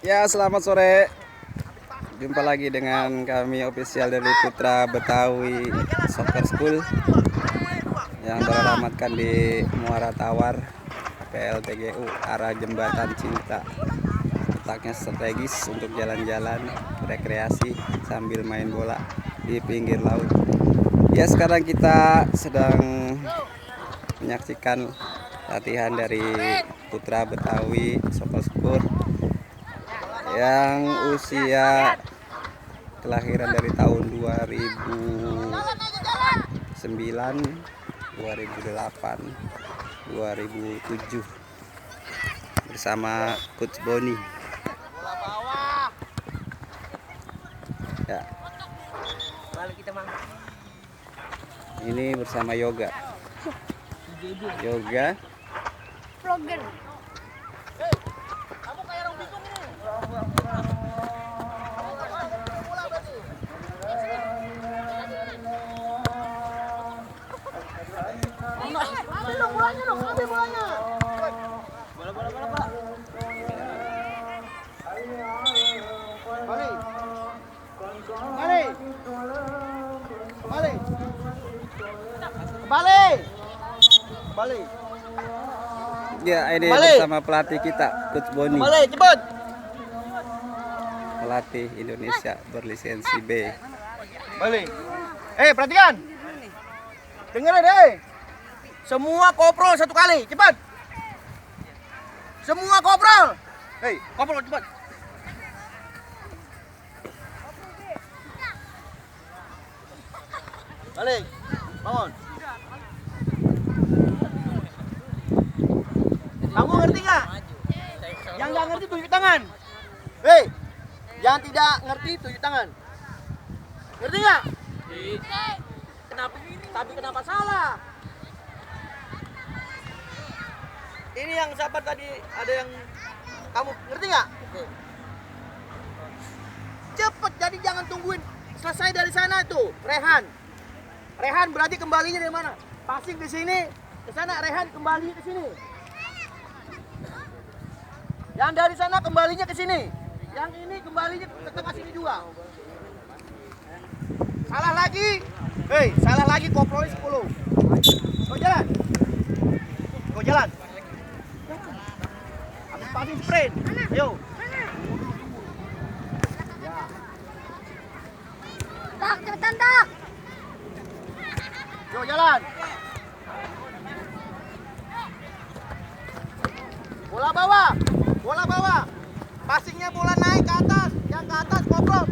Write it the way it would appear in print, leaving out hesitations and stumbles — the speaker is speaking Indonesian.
Ya, selamat sore. Jumpa lagi dengan kami official dari Putra Betawi Soccer School yang beralamatkan di Muara Tawar, PLTGU, arah Jembatan Cinta. Letaknya strategis untuk jalan-jalan, rekreasi sambil main bola di pinggir laut. Ya, sekarang kita sedang menyaksikan latihan dari Putra Betawi Soccer School yang usia kelahiran dari tahun 2009, 2008, 2007 bersama Coach Boni. Ya. Ini bersama Yoga. Yoga. Vlogger. Balik. Ya, ini Balik. bersama pelatih kita, Coach Boni. Balik, cepet. Pelatih Indonesia berlisensi B. Balik. Perhatikan. Dengerin deh. Semua koprol satu kali, cepat. Semua koprol. Koprol cepat. Balik. Bangun. Kamu ngerti nggak? Yang nggak ngerti tunjuk tangan. Yang tidak ngerti tunjuk tangan. Ngerti nggak? Kenapa? Tapi kenapa salah? Ini yang sahabat tadi ada yang kamu ngerti nggak? Cepet, jadi jangan tungguin selesai dari sana tuh. Rehan berarti kembalinya dari mana? Passing di sini, ke sana. Rehan kembali ke sini. Yang dari sana kembalinya ke sini. Yang ini kembalinya ke tengah sini juga. Salah lagi. Salah lagi koprolnya 10. Kau jalan. Habis passing sprint. Ayo. Tak, cepetan tak. Yo jalan. Bola bawah. Passingnya bola naik ke atas. Yang ke atas koprol.